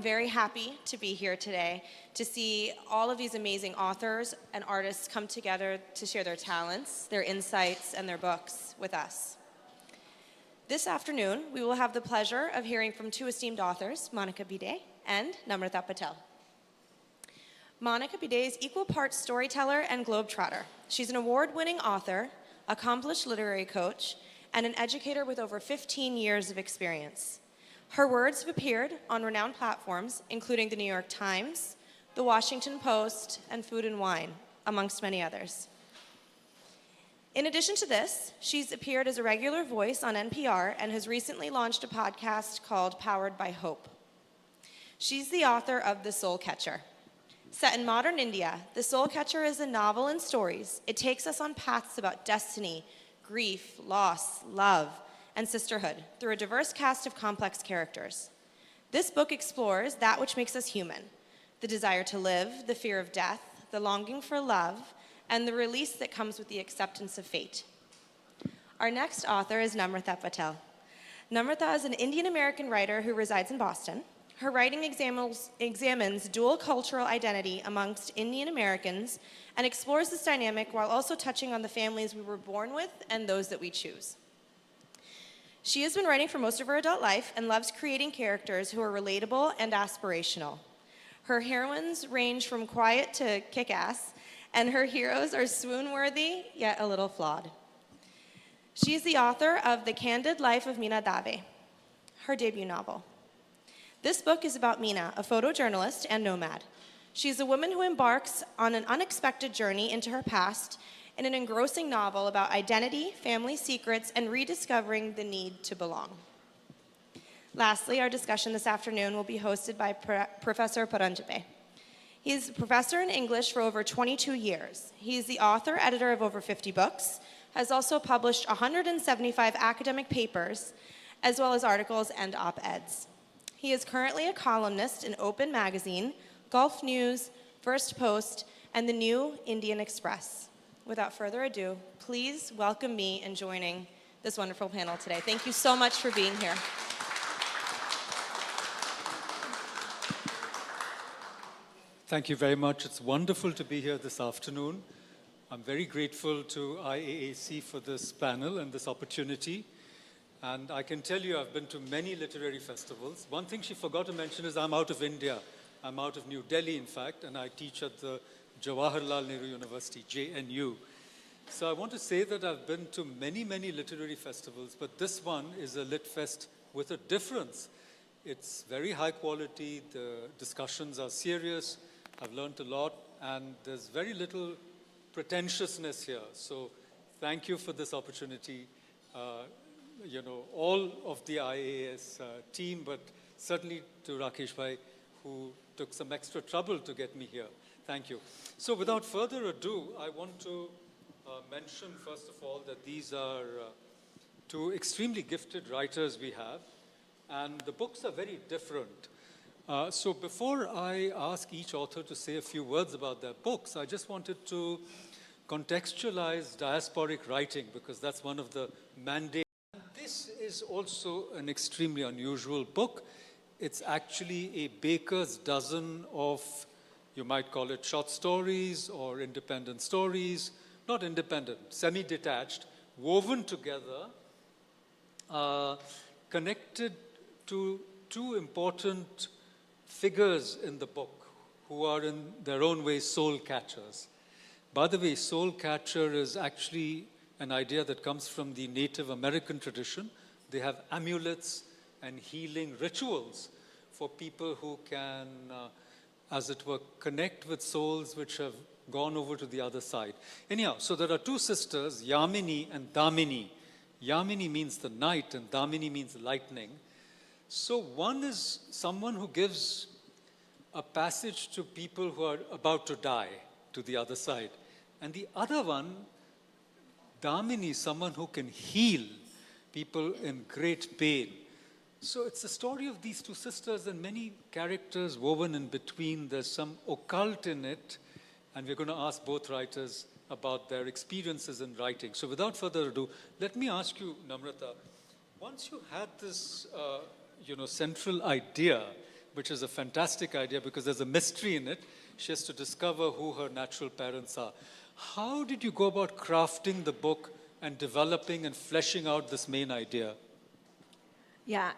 very happy to be here today to see all of these amazing authors and artists come together to share their talents, their insights, and their books with us. This afternoon, we will have the pleasure of hearing from two esteemed authors, Monica Bhide and Namrata Patel. Monica Bhide is equal parts storyteller and globetrotter. She's an award-winning author, accomplished literary coach, and an educator with over 15 years of experience. Her words have appeared on renowned platforms, including the New York Times, the Washington Post, and Food and Wine, amongst many others. In addition to this, she's appeared as a regular voice on NPR and has recently launched a podcast called Powered by Hope. She's the author of The Soul Catcher. Set in modern India, The Soul Catcher is a novel and stories. It takes us on paths about destiny, grief, loss, love, and sisterhood through a diverse cast of complex characters. This book explores that which makes us human, the desire to live, the fear of death, the longing for love, and the release that comes with the acceptance of fate. Our next author is Namrata Patel. Namrata is an Indian-American writer who resides in Boston. Her writing examines dual cultural identity amongst Indian Americans and explores this dynamic while also touching on the families we were born with and those that we choose. She has been writing for most of her adult life and loves creating characters who are relatable and aspirational. Her heroines range from quiet to kick-ass, and her heroes are swoon-worthy, yet a little flawed. She is the author of The Candid Life of Meena, her debut novel. This book is about Meena, a photojournalist and nomad. She's a woman who embarks on an unexpected journey into her past in an engrossing novel about identity, family secrets, and rediscovering the need to belong. Lastly, our discussion this afternoon will be hosted by Professor Paranjape. He's a professor in English for over 22 years. He's the author, editor of over 50 books, has also published 175 academic papers, as well as articles and op-eds. He is currently a columnist in Open Magazine, Gulf News, First Post, and the New Indian Express. Without further ado, please welcome me in joining this wonderful panel today. Thank you so much for being here. Thank you very much. It's wonderful to be here this afternoon. I'm very grateful to IAAC for this panel and this opportunity. And I can tell you I've been to many literary festivals. One thing she forgot to mention is I'm out of India. I'm out of New Delhi, in fact, and I teach at the Jawaharlal Nehru University, JNU. So I want to say that I've been to many, many literary festivals, but this one is a lit fest with a difference. It's very high quality, the discussions are serious, I've learned a lot, and there's very little pretentiousness here. So thank you for this opportunity. You know, all of the IAS team, but certainly to Rakesh Bhai, who took some extra trouble to get me here. Thank you. So without further ado, I want to mention, first of all, that these are two extremely gifted writers we have, and the books are very different. So before I ask each author to say a few words about their books, I just wanted to contextualize diasporic writing, because that's one of the mandates. This is also an extremely unusual book. It's actually a baker's dozen of, you might call it short stories or independent stories, not independent, semi-detached, woven together, connected to two important figures in the book who are in their own way soul catchers. By the way, soul catcher is actually an idea that comes from the Native American tradition. They have amulets and healing rituals for people who can, as it were, connect with souls which have gone over to the other side. Anyhow, so there are two sisters, Yamini and Damini. Yamini means the night and Damini means lightning. So one is someone who gives a passage to people who are about to die to the other side. And the other one, Damini, someone who can heal people in great pain. So it's the story of these two sisters and many characters woven in between. There's some occult in it, and we're going to ask both writers about their experiences in writing. So without further ado, let me ask you, Namrata, once you had this central idea which is a fantastic idea because there's a mystery in it. She has to discover who her natural parents are. How did you go about crafting the book and developing and fleshing out this main idea? Yeah,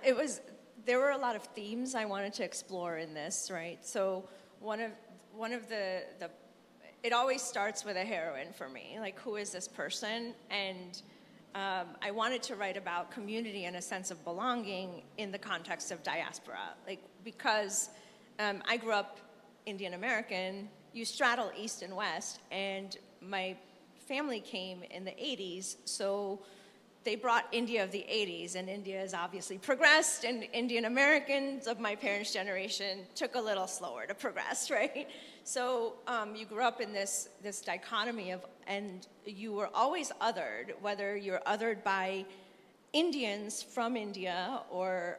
there were a lot of themes I wanted to explore in this, right? So one of the it always starts with a heroine for me, like who is this person? And I wanted to write about community and a sense of belonging in the context of diaspora, like because I grew up Indian American, you straddle East and West, and my family came in the 80s, so they brought India of the 80s, and India has obviously progressed, and Indian Americans of my parents' generation took a little slower to progress, right? So you grew up in this dichotomy of, and you were always othered, whether you're othered by Indians from India or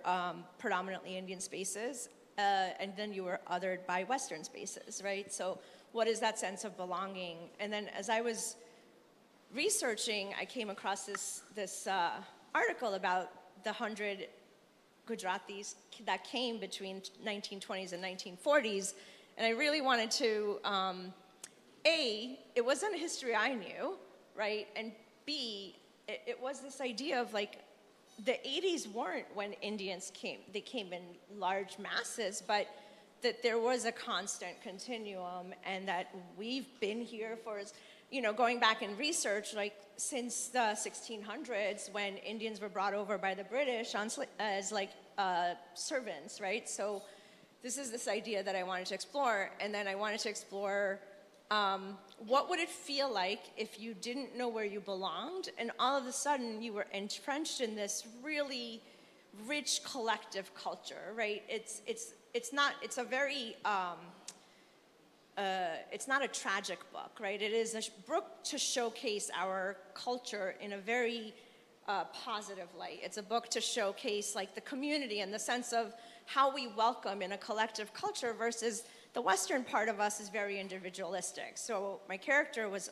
predominantly Indian spaces, and then you were othered by Western spaces, right? So what is that sense of belonging? And then as I was researching, I came across this article about the 100 Gujaratis that came between 1920s and 1940s, and I really wanted to, A, it wasn't a history I knew, right? And B, it was this idea of like, the 80s weren't when Indians came. They came in large masses, but that there was a constant continuum and that we've been here for, you know, going back in research, like since the 1600s when Indians were brought over by the British as like servants, right? So this is this idea that I wanted to explore, and then I wanted to explore what would it feel like if you didn't know where you belonged, and all of a sudden you were entrenched in this really rich collective culture, right? It's a very it's not a tragic book, right? It is a book to showcase our culture in a very positive light. It's a book to showcase like the community and the sense of how we welcome in a collective culture versus the Western part of us is very individualistic. So my character was,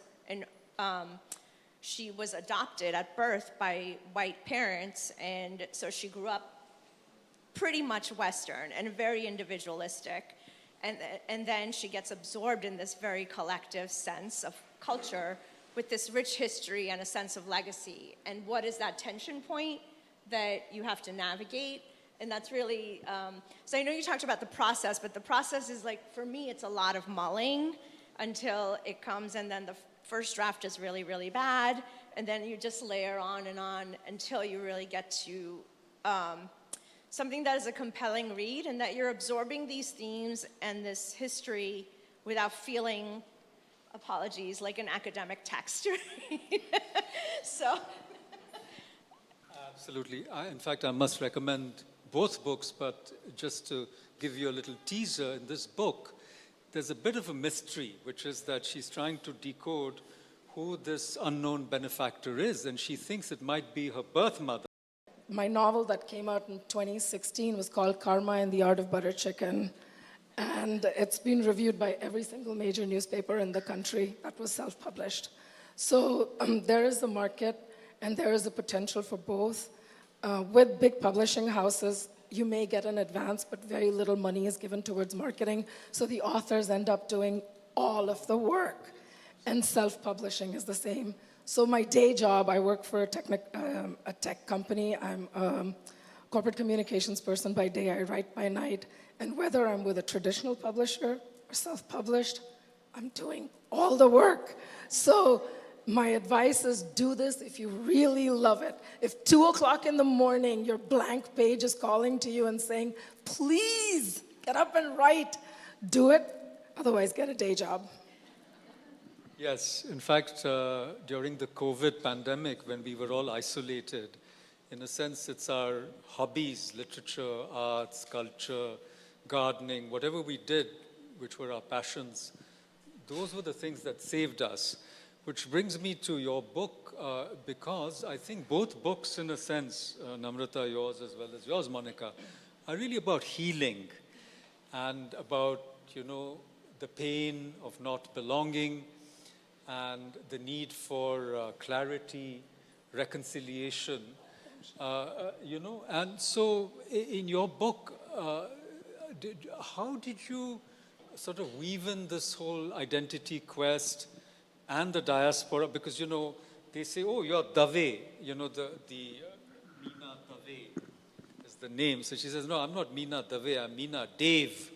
she was adopted at birth by white parents, and so she grew up pretty much Western and very individualistic. And then she gets absorbed in this very collective sense of culture with this rich history and a sense of legacy. And what is that tension point that you have to navigate? And that's really, so I know you talked about the process, but the process is like, for me, it's a lot of mulling until it comes, and then the first draft is really, really bad, and then you just layer on until you really get to something that is a compelling read, and that you're absorbing these themes and this history without feeling, apologies, like an academic text. So. Absolutely. In fact, I must recommend both books, but just to give you a little teaser, in this book, there's a bit of a mystery, which is that she's trying to decode who this unknown benefactor is, and she thinks it might be her birth mother. My novel that came out in 2016 was called Karma and the Art of Butter Chicken, and it's been reviewed by every single major newspaper in the country that was self-published. So there is a market, and there is a potential for both. With big publishing houses, you may get an advance, but very little money is given towards marketing, so the authors end up doing all of the work, and self-publishing is the same. So my day job, I work for a tech company. I'm a corporate communications person by day, I write by night, and whether I'm with a traditional publisher or self-published, I'm doing all the work. So my advice is do this if you really love it. If 2 o'clock in the morning, your blank page is calling to you and saying, please get up and write, do it, otherwise get a day job. Yes, in fact, during the COVID pandemic, when we were all isolated, in a sense, it's our hobbies, literature, arts, culture, gardening, whatever we did, which were our passions, those were the things that saved us. Which brings me to your book, because I think both books, in a sense, Namrata, yours as well as yours, Monica, are really about healing and about, you know, the pain of not belonging and the need for clarity, reconciliation, you know. And so in your book, how did you sort of weave in this whole identity quest and the diaspora? Because, they say, oh, you're Dave, Meena Dave is the name. So she says, no, I'm not Meena Dave, I'm Meena Dave,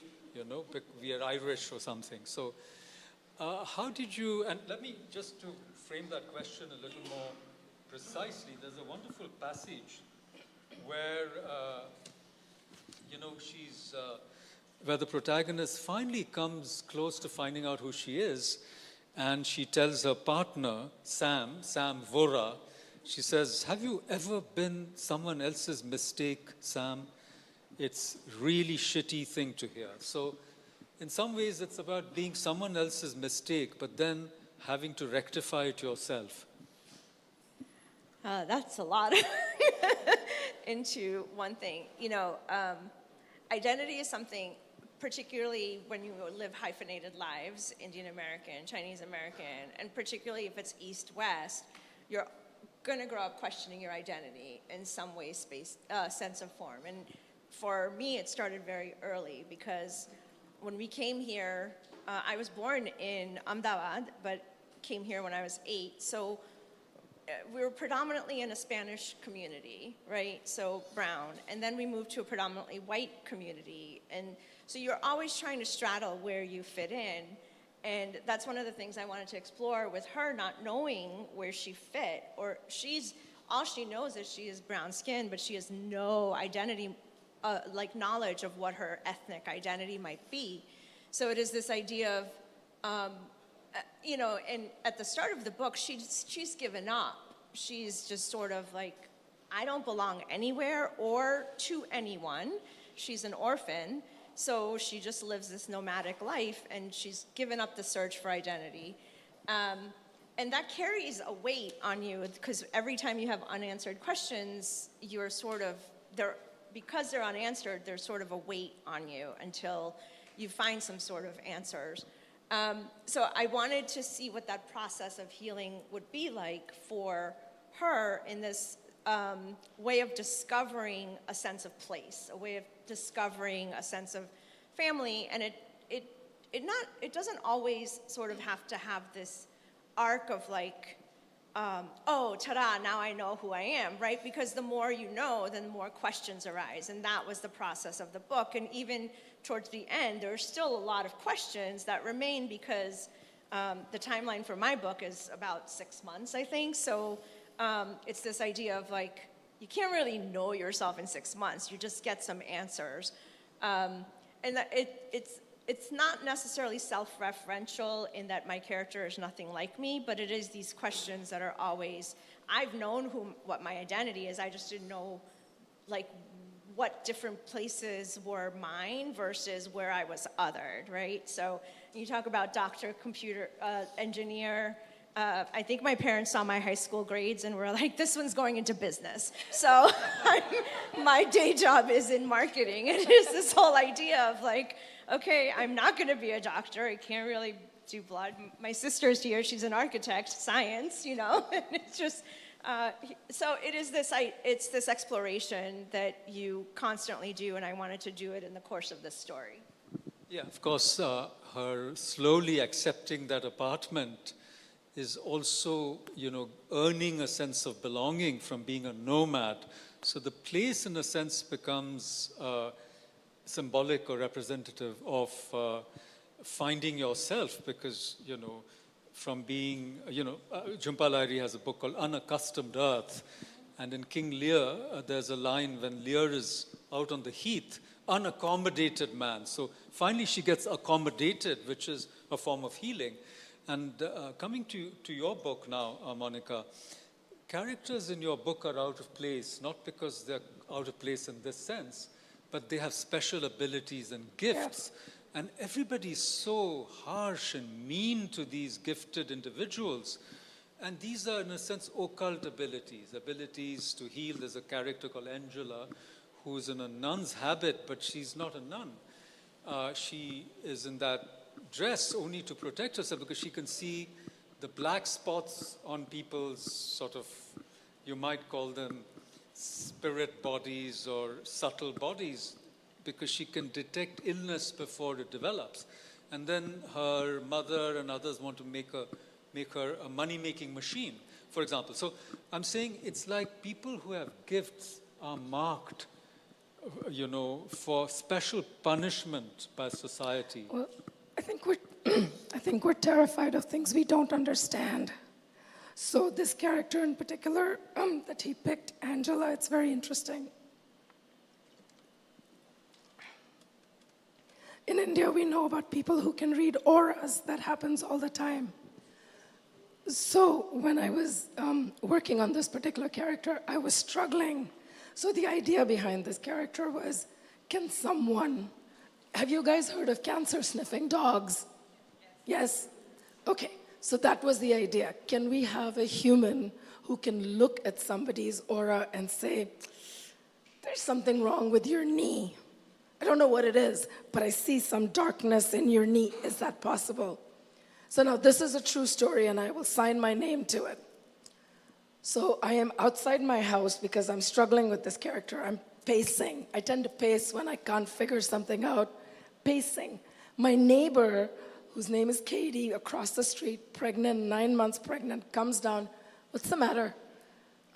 we are Irish or something. So how did you, and let me just to frame that question a little more precisely, there's a wonderful passage where, where the protagonist finally comes close to finding out who she is, and she tells her partner, Sam Vora, she says, have you ever been someone else's mistake, Sam? It's really shitty thing to hear. So in some ways, it's about being someone else's mistake, but then having to rectify it yourself. That's a lot into one thing. Identity is something, particularly when you live hyphenated lives, Indian American, Chinese American, and particularly if it's East-West, you're going to grow up questioning your identity in some way, space, sense of form. And for me, it started very early because when we came here, I was born in Ahmedabad, but came here when I was 8. So we were predominantly in a Spanish community, right? So brown. And then we moved to a predominantly white community. And so you're always trying to straddle where you fit in. And that's one of the things I wanted to explore with her, not knowing where she fit. Or all she knows is she is brown skinned, but she has no identity, knowledge of what her ethnic identity might be. So it is this idea of, and at the start of the book, she's given up. She's just sort of like, I don't belong anywhere or to anyone. She's an orphan, so she just lives this nomadic life, and she's given up the search for identity. And that carries a weight on you, because every time you have unanswered questions, you're sort of, because they're unanswered, there's sort of a weight on you until you find some sort of answers. So I wanted to see what that process of healing would be like for her in this way of discovering a sense of place, a way of discovering a sense of family. And it doesn't always sort of have to have this arc of like, oh, ta-da, now I know who I am, right? Because the more you know, then the more questions arise. And that was the process of the book. And even towards the end, there's still a lot of questions that remain because the timeline for my book is about 6 months, I think. So it's this idea of like, you can't really know yourself in 6 months. You just get some answers. And it's not necessarily self-referential in that my character is nothing like me, but it is these questions that are always, I've known what my identity is, I just didn't know like what different places were mine versus where I was othered, right? So you talk about doctor, computer engineer. I think my parents saw my high school grades and were like, this one's going into business. So my day job is in marketing. It is this whole idea of like, okay, I'm not going to be a doctor. I can't really do blood. My sister's here. She's an architect, science, and it's just, so it's this exploration that you constantly do, and I wanted to do it in the course of this story. Yeah, of course, her slowly accepting that apartment is also, earning a sense of belonging from being a nomad. So the place, in a sense, becomes symbolic or representative of finding yourself, because, from being, Jhumpa Lahiri has a book called Unaccustomed Earth, and in King Lear, there's a line when Lear is out on the heath, unaccommodated man. So finally she gets accommodated, which is a form of healing. And coming to your book now, Monica, characters in your book are out of place, not because they're out of place in this sense, but they have special abilities and gifts. Yeah. And everybody's so harsh and mean to these gifted individuals. And these are, in a sense, occult abilities to heal. There's a character called Angela, who's in a nun's habit, but she's not a nun. She is in that dress only to protect herself because she can see the black spots on people's sort of, you might call them spirit bodies or subtle bodies. because she can detect illness before it develops. And then her mother and others want to make her a money-making machine, for example. So I'm saying it's like people who have gifts are marked, for special punishment by society. Well, I think we're, I think we're terrified of things we don't understand. So this character in particular that he picked, Angela, it's very interesting. In India, we know about people who can read auras. That happens all the time. So when I was working on this particular character, I was struggling. So the idea behind this character was, can someone, have you guys heard of cancer-sniffing dogs? Yes? Okay, so that was the idea. Can we have a human who can look at somebody's aura and say, there's something wrong with your knee. I don't know what it is, but I see some darkness in your knee. Is that possible? So now this is a true story, and I will sign my name to it. So I am outside my house because I'm struggling with this character. I'm pacing. I tend to pace when I can't figure something out. Pacing. My neighbor, whose name is Katie, across the street, pregnant, 9 months pregnant, comes down. What's the matter?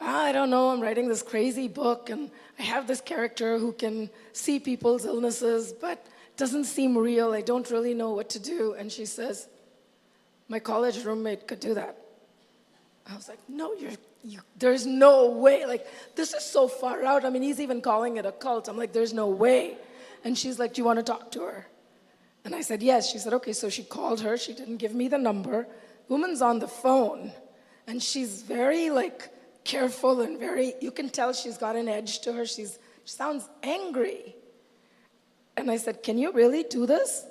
I don't know, I'm writing this crazy book, and I have this character who can see people's illnesses, but it doesn't seem real. I don't really know what to do. And she says, my college roommate could do that. I was like, no, there's no way. Like, this is so far out. I mean, he's even calling it a cult. I'm like, there's no way. And she's like, do you want to talk to her? And I said, yes. She said, okay. So she called her. She didn't give me the number. Woman's on the phone. And she's very, careful and you can tell she's got an edge to her. She sounds angry. And I said, can you really do this?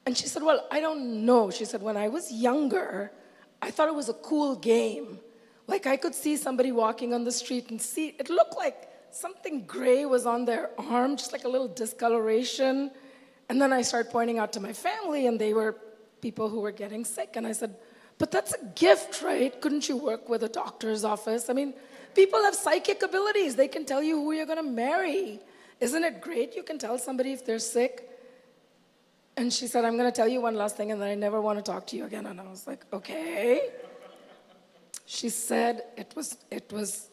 And she said, well, I don't know. She said, when I was younger, I thought it was a cool game. Like, I could see somebody walking on the street and see, it looked like something gray was on their arm, just like a little discoloration. And then I started pointing out to my family, and they were people who were getting sick. And I said, but that's a gift, right? Couldn't you work with a doctor's office? I mean, people have psychic abilities. They can tell you who you're going to marry. Isn't it great? You can tell somebody if they're sick. And she said, I'm going to tell you one last thing, and then I never want to talk to you again. And I was like, okay. She said it was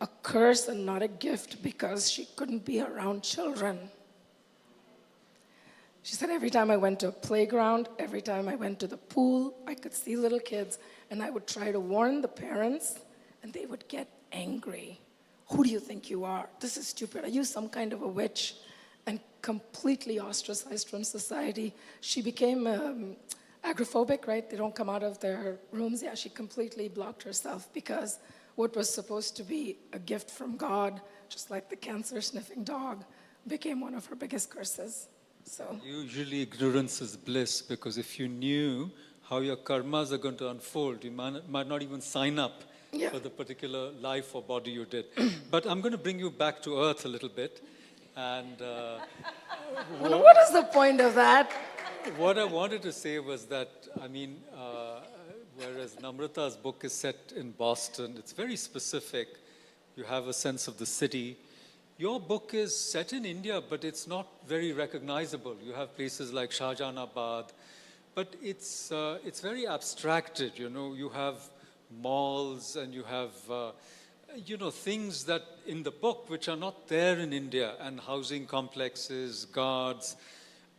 a curse and not a gift because she couldn't be around children. She said every time I went to a playground, every time I went to the pool, I could see little kids, and I would try to warn the parents, and they would get angry. Who do you think you are? This is stupid. Are you some kind of a witch? And completely ostracized from society. She became agoraphobic, right? They don't come out of their rooms. Yeah, she completely blocked herself because what was supposed to be a gift from God, just like the cancer-sniffing dog, became one of her biggest curses. So usually ignorance is bliss, because if you knew how your karmas are going to unfold, you might not even sign up for the particular life or body you did. But I'm going to bring you back to earth a little bit. And what is the point of that? What I wanted to say was that, whereas Namrata's book is set in Boston, it's very specific. You have a sense of the city. Your book is set in India, but it's not very recognizable. You have places like Shahjahanabad, but it's very abstracted. You have malls, and you have things that in the book which are not there in India, and housing complexes, guards.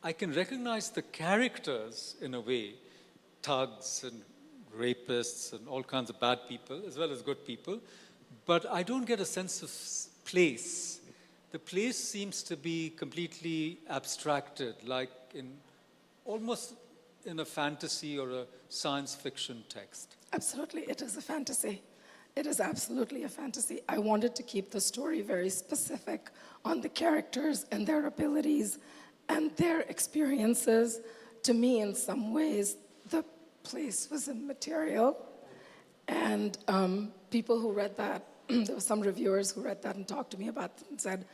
I can recognize the characters in a way, thugs and rapists and all kinds of bad people, as well as good people, but I don't get a sense of place. The place seems to be completely abstracted, like almost in a fantasy or a science fiction text. Absolutely, it is a fantasy. It is absolutely a fantasy. I wanted to keep the story very specific on the characters and their abilities and their experiences. To me, in some ways, the place was immaterial. And people who read that, there were some reviewers who read that and talked to me about it and said,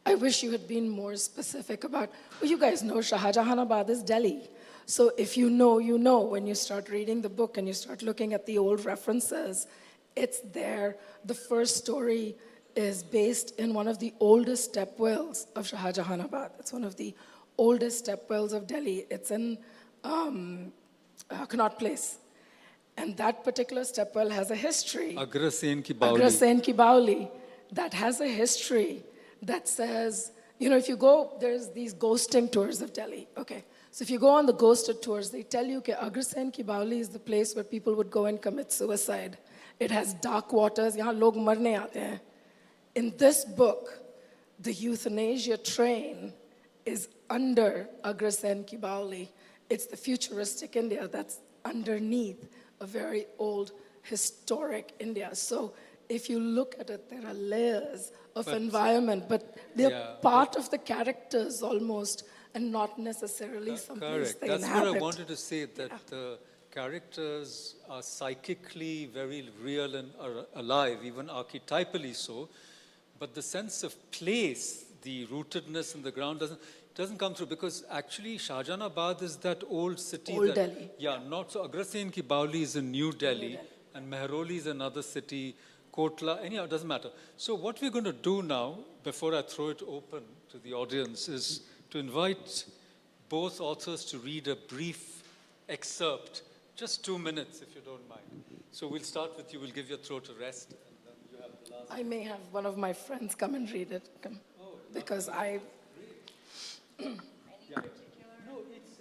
I wish you had been more specific about, well, you guys know Shahjahanabad is Delhi. So if you know, you know. When you start reading the book and you start looking at the old references, it's there. The first story is based in one of the oldest step wells of Shahjahanabad. It's one of the oldest step wells of Delhi. It's in Connaught Place. And that particular step well has a history. Agrasen ki Bauli. Agrasen ki Bauli. That has a history that says, you know, if you go, there's these ghosting tours of Delhi. Okay. So if you go on the ghosted tours, they tell you that Agrasen ki Bauli is the place where people would go and commit suicide. It has dark waters. Yahan log marne aate hain. In this book, the euthanasia train is under Agrasen ki Bauli. It's the futuristic India that's underneath a very old historic India. So if you look at it, there are layers of environment, but they're part of the characters almost, and not necessarily someplace Correct. they That's inhabit. what I wanted to say, that the characters are psychically very real and are alive, even archetypally so. But the sense of place, the rootedness in the ground doesn't come through, because actually Shahjahanabad is that old city. Old Delhi. Yeah, not so. Agrasen ki Bauli is in New Delhi, and Mehroli is another city, Kotla, anyhow, it doesn't matter. So what we're going to do now, before I throw it open to the audience, is to invite both authors to read a brief excerpt, just 2 minutes, if you don't mind. So we'll start with you. We'll give your throat a rest, and then you have the last. I may have one of my friends come and read it, because I... No,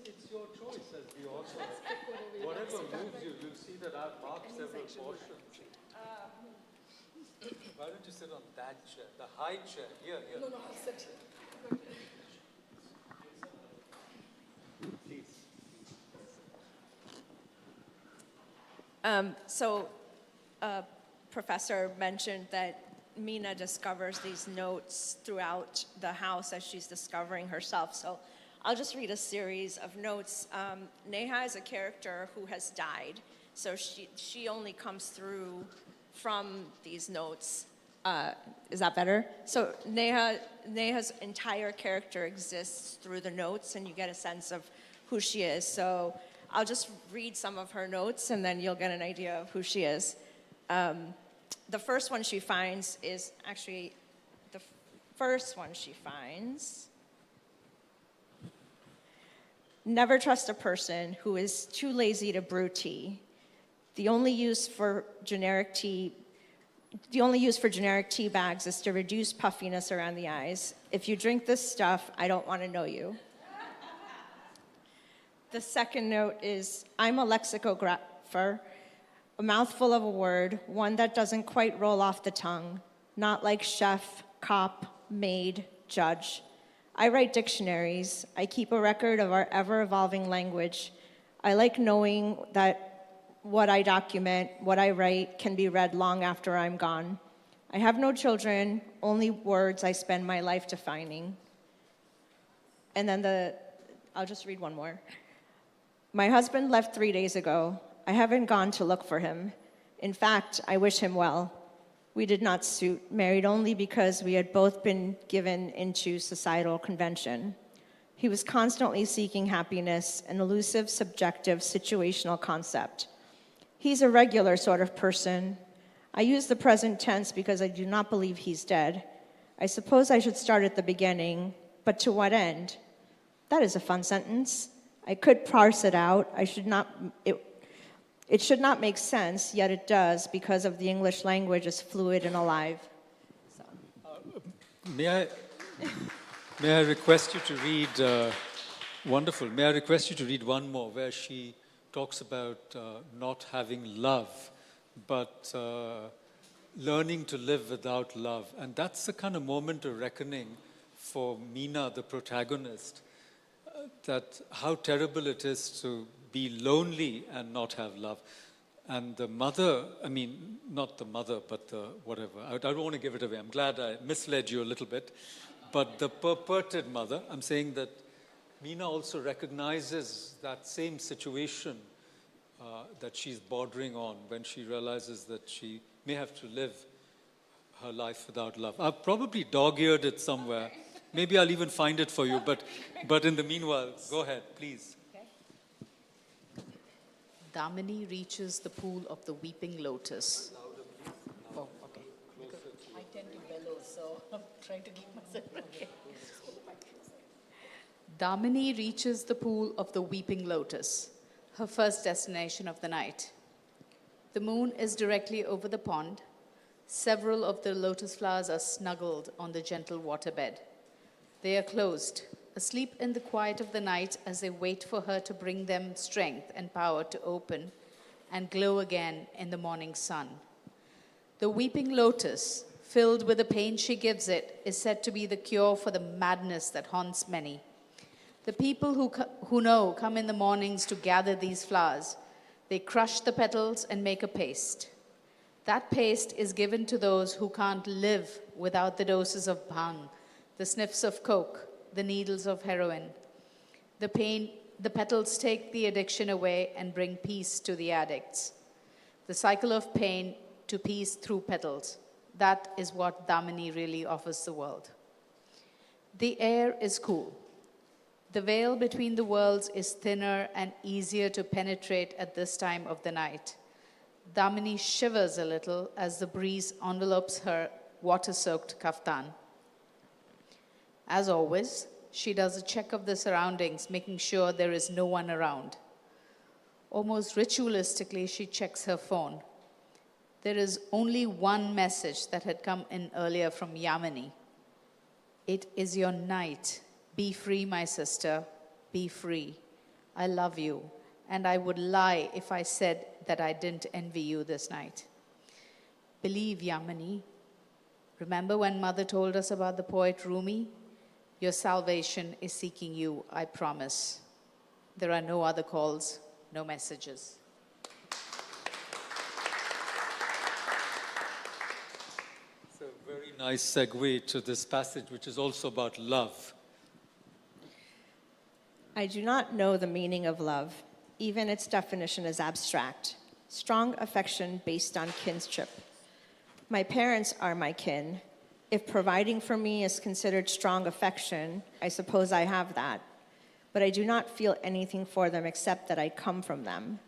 it's your choice as the author. Whatever moves you, you'll see that I've marked several portions. Why don't you sit on that chair, the high chair? Here. No, I'll sit here. Please. Professor mentioned that Meena discovers these notes throughout the house as she's discovering herself. So I'll just read a series of notes. Neha is a character who has died, so she only comes through from these notes. Is that better? So Neha's entire character exists through the notes, and you get a sense of who she is. So I'll just read some of her notes, and then you'll get an idea of who she is. The first one she finds is actually the first one she finds. Never trust a person who is too lazy to brew tea. The only use for generic tea bags is to reduce puffiness around the eyes. If you drink this stuff, I don't want to know you. The second note is, I'm a lexicographer, a mouthful of a word, one that doesn't quite roll off the tongue, not like chef, cop, maid, judge. I write dictionaries. I keep a record of our ever-evolving language. I like knowing that what I document, what I write, can be read long after I'm gone. I have no children, only words I spend my life defining. And then I'll just read one more. My husband left 3 days ago. I haven't gone to look for him. In fact, I wish him well. We did not suit, married only because we had both been given into societal convention. He was constantly seeking happiness, an elusive, subjective, situational concept. He's a regular sort of person. I use the present tense because I do not believe he's dead. I suppose I should start at the beginning, but to what end? That is a fun sentence. I could parse it out. It should not make sense, yet it does, because of the English language is fluid and alive. So. May I request you to read, wonderful, may I request you to read one more where she talks about not having love, but learning to live without love. And that's the kind of moment of reckoning for Meena, the protagonist, that how terrible it is to be lonely and not have love. And the mother, I mean, not the mother, but the whatever. I don't want to give it away. I'm glad I misled you a little bit. But the purported mother, I'm saying that Meena also recognizes that same situation that she's bordering on when she realizes that she may have to live her life without love. I've probably dog-eared it somewhere. Maybe I'll even find it for you, but in the meanwhile, go ahead, please. Damini reaches the pool of the weeping lotus. Oh, okay. tend to bellow, so I'm trying to keep myself okay. Damini reaches the pool of the Weeping Lotus, her first destination of the night. The moon is directly over the pond. Several of the lotus flowers are snuggled on the gentle waterbed. They are closed, asleep in the quiet of the night as they wait for her to bring them strength and power to open and glow again in the morning sun. The weeping lotus, filled with the pain she gives it, is said to be the cure for the madness that haunts many. The people who know come in the mornings to gather these flowers. They crush the petals and make a paste. That paste is given to those who can't live without the doses of bhang, the sniffs of coke, the needles of heroin. The petals take the addiction away and bring peace to the addicts. The cycle of pain to peace through petals. That is what Damini really offers the world. The air is cool. The veil between the worlds is thinner and easier to penetrate at this time of the night. Damini shivers a little as the breeze envelopes her water-soaked kaftan. As always, she does a check of the surroundings, making sure there is no one around. Almost ritualistically, she checks her phone. There is only one message that had come in earlier from Yamini. It is your night. Be free, my sister. Be free. I love you. And I would lie if I said that I didn't envy you this night. Believe, Yamini. Remember when Mother told us about the poet Rumi? Your salvation is seeking you, I promise. There are no other calls, no messages. It's a very nice segue to this passage, which is also about love. I do not know the meaning of love. Even its definition is abstract. Strong affection based on kinship. My parents are my kin. If providing for me is considered strong affection, I suppose I have that. But I do not feel anything for them except that I come from them.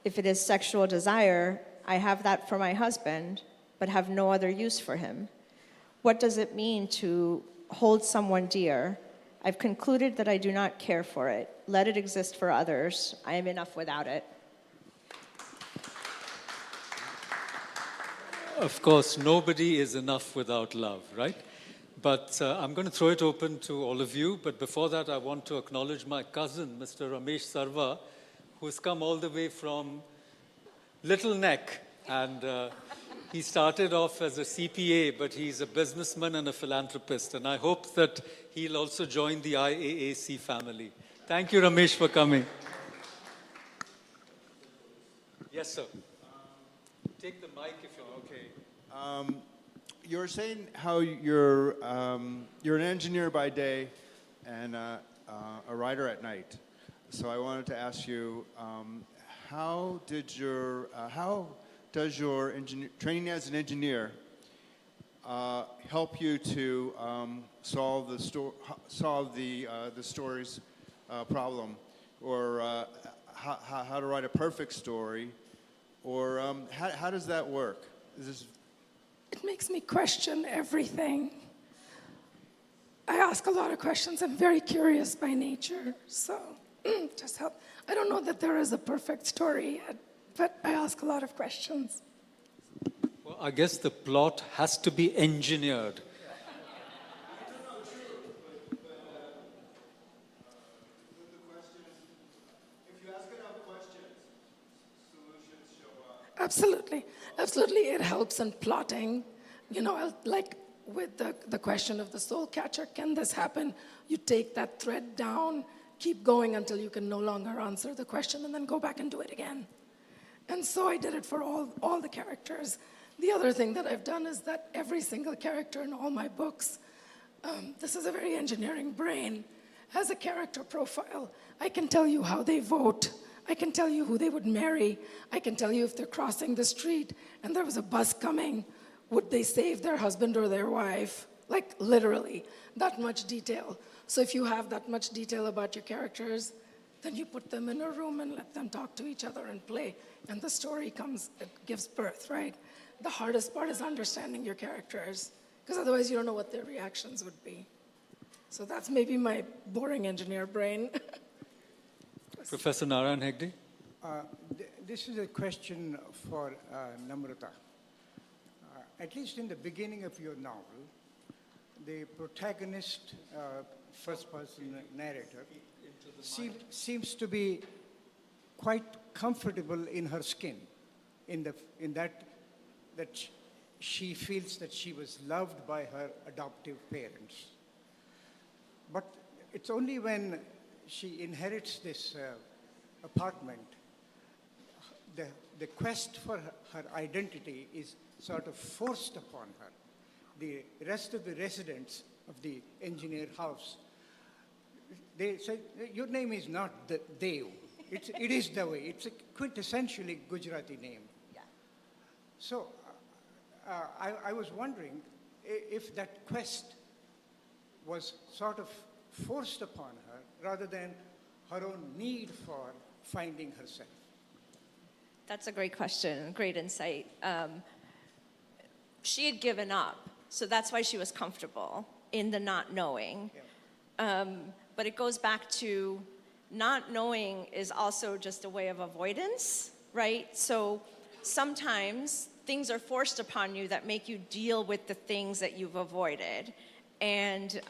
If it is sexual desire, I have that for my husband, but have no other use for him. What does it mean to hold someone dear? I've concluded that I do not care for it. Let it exist for others. I am enough without it. Of course, nobody is enough without love, right? But I'm going to throw it open to all of you. But before that, I want to acknowledge my cousin, Mr. Ramesh Sarva, who's come all the way from Little Neck. And he started off as a CPA, but he's a businessman and a philanthropist. And I hope that he'll also join the IAAC family. Thank you, Ramesh, for coming. Yes, sir. Take the mic if you want. Okay. You were saying how you're an engineer by day and a writer at night. So I wanted to ask you, how does your training as an engineer help you to solve the story's problem, or how to write a perfect story, or how does that work? It makes me question everything. I ask a lot of questions. I'm very curious by nature, so just help. I don't know that there is a perfect story yet, but I ask a lot of questions. Well, I guess the plot has to be engineered. Absolutely. Absolutely, it helps in plotting. You know, like with the question of the soul catcher, can this happen? You take that thread down, keep going until you can no longer answer the question, and then go back and do it again. And so I did it for all the characters. The other thing that I've done is that every single character in all my books, this is a very engineering brain, has a character profile. I can tell you how they vote. I can tell you who they would marry. I can tell you if they're crossing the street and there was a bus coming, would they save their husband or their wife? Like literally, that much detail. So if you have that much detail about your characters, then you put them in a room and let them talk to each other and play, and the story gives birth, right? the hardest part is understanding your characters, because otherwise you don't know what their reactions would be. So that's maybe my boring engineer brain. Professor Narayan Hegde? This is a question for Namrata. At least in the beginning of your novel, the protagonist, first-person narrator, seems to be quite comfortable in her skin, in that she feels that she was loved by her adoptive parents. But it's only when she inherits this apartment, the quest for her identity is sort of forced upon her. The rest of the residents of the engineer house, they say, your name is not the Dev. It is the way. It's a quintessentially Gujarati name. Yeah. So I was wondering if that quest was sort of forced upon her rather than her own need for finding herself. That's a great question, great insight. She had given up, so that's why she was comfortable in the not knowing. Yeah. But it goes back to not knowing is also just a way of avoidance, right? So sometimes things are forced upon you that make you deal with the things that you've avoided. And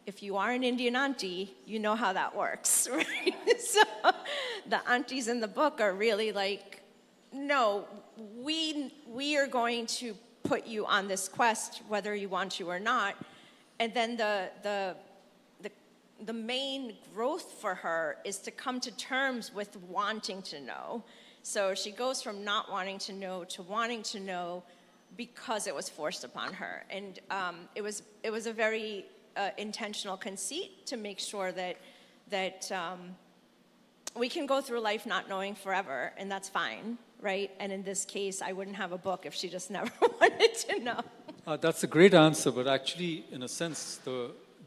if you are an Indian auntie, you know how that works, right? So the aunties in the book are really like, no, we are going to put you on this quest, whether you want to or not. And then the main growth for her is to come to terms with wanting to know. So she goes from not wanting to know to wanting to know because it was forced upon her. And it was a very intentional conceit to make sure that we can go through life not knowing forever, and that's fine, right? And in this case, I wouldn't have a book if she just never wanted to know. That's a great answer, but actually, in a sense,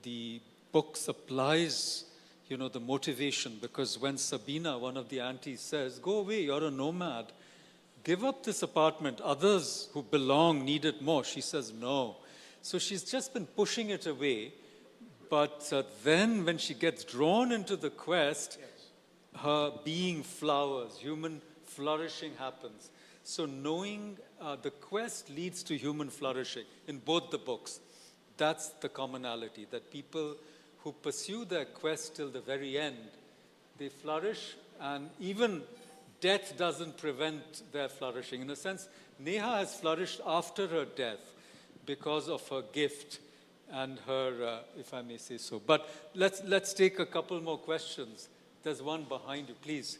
the book supplies, the motivation, because when Sabina, one of the aunties, says, go away, you're a nomad, give up this apartment, others who belong need it more, she says no. So she's just been pushing it away, but then when she gets drawn into the quest, her being flowers, human flourishing happens. So knowing the quest leads to human flourishing in both the books. That's the commonality, that people who pursue their quest till the very end, they flourish, and even death doesn't prevent their flourishing. In a sense, Neha has flourished after her death because of her gift and her, if I may say so. But let's take a couple more questions. There's one behind you, please.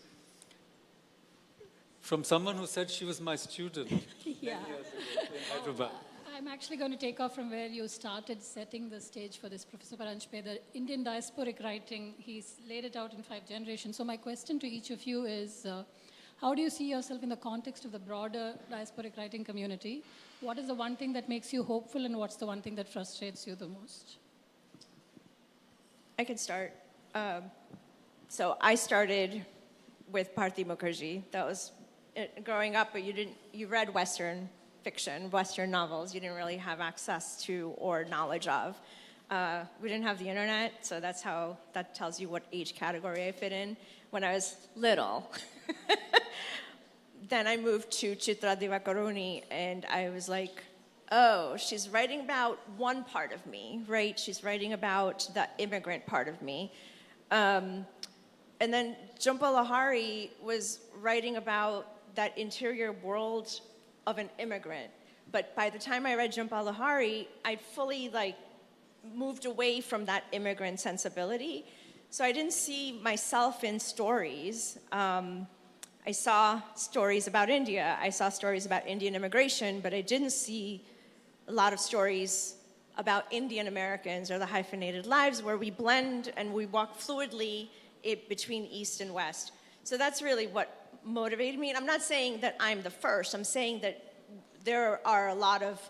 From someone who said she was my student Yeah. many years ago in Hyderabad. I'm actually going to take off from where you started setting the stage for this, Professor Paranjape. The Indian diasporic writing, he's laid it out in 5 generations. So my question to each of you is, how do you see yourself in the context of the broader diasporic writing community? What is the one thing that makes you hopeful, and what's the one thing that frustrates you the most? I can start. So I started with Bharti Mukherjee. That was growing up, but you read Western fiction, Western novels. You didn't really have access to or knowledge of. We didn't have the internet, so that tells you what age category I fit in. When I was little, then I moved to Chitra Divakaruni, and I was like, oh, she's writing about one part of me, right? She's writing about the immigrant part of me. And then Jhumpa Lahiri was writing about that interior world of an immigrant. But by the time I read Jhumpa Lahiri, I'd fully moved away from that immigrant sensibility. So I didn't see myself in stories. I saw stories about India. I saw stories about Indian immigration, but I didn't see a lot of stories about Indian Americans or the hyphenated lives where we blend and we walk fluidly between East and West. So that's really what motivated me. And I'm not saying that I'm the first. I'm saying that there are a lot of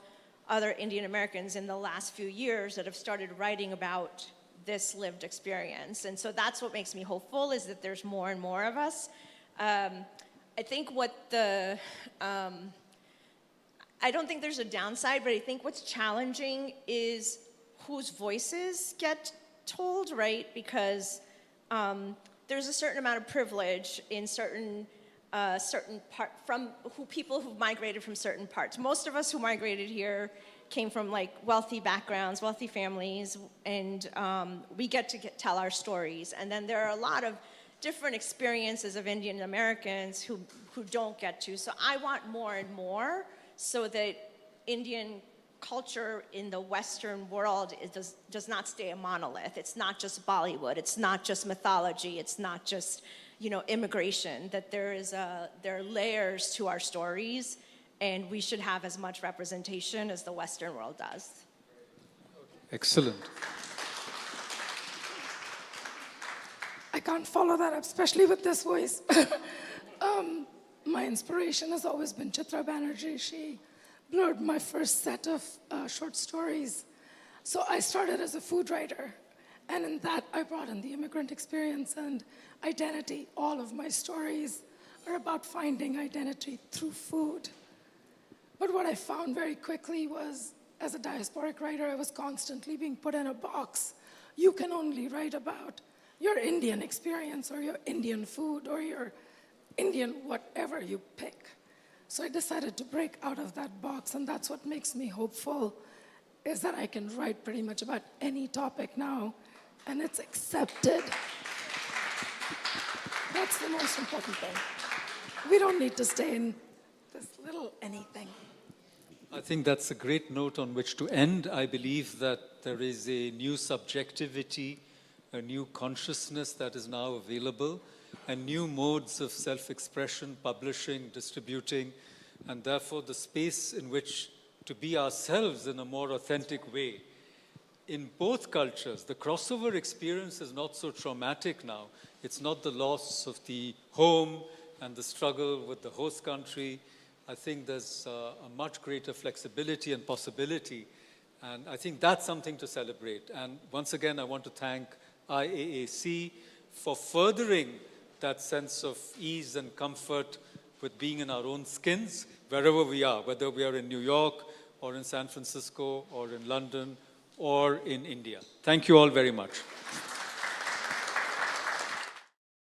other Indian Americans in the last few years that have started writing about this lived experience. And so that's what makes me hopeful, is that there's more and more of us. I think what I don't think there's a downside, but I think what's challenging is whose voices get told, right? Because there's a certain amount of privilege in certain from people who've migrated from certain parts. Most of us who migrated here came from like wealthy backgrounds, wealthy families, and we get to tell our stories. And then there are a lot of different experiences of Indian Americans who don't get to. So I want more and more so that Indian culture in the Western world does not stay a monolith. It's not just Bollywood. It's not just mythology. It's not just, immigration. That there are layers to our stories, and we should have as much representation as the Western world does. Excellent. I can't follow that up, especially with this voice. My inspiration has always been Chitra Banerjee. She blurred my first set of short stories. So I started as a food writer, and in that I brought in the immigrant experience and identity. All of my stories are about finding identity through food. But what I found very quickly was, as a diasporic writer, I was constantly being put in a box. You can only write about your Indian experience or your Indian food or your Indian whatever you pick. So I decided to break out of that box, and that's what makes me hopeful, is that I can write pretty much about any topic now, and it's accepted. That's the most important thing. We don't need to stay in this little anything. I think that's a great note on which to end. I believe that there is a new subjectivity, a new consciousness that is now available, and new modes of self-expression, publishing, distributing, and therefore the space in which to be ourselves in a more authentic way. In both cultures, the crossover experience is not so traumatic now. It's not the loss of the home and the struggle with the host country. I think there's a much greater flexibility and possibility, and I think that's something to celebrate. And once again, I want to thank IAAC for furthering that sense of ease and comfort with being in our own skins, wherever we are, whether we are in New York or in San Francisco or in London or in India. Thank you all very much.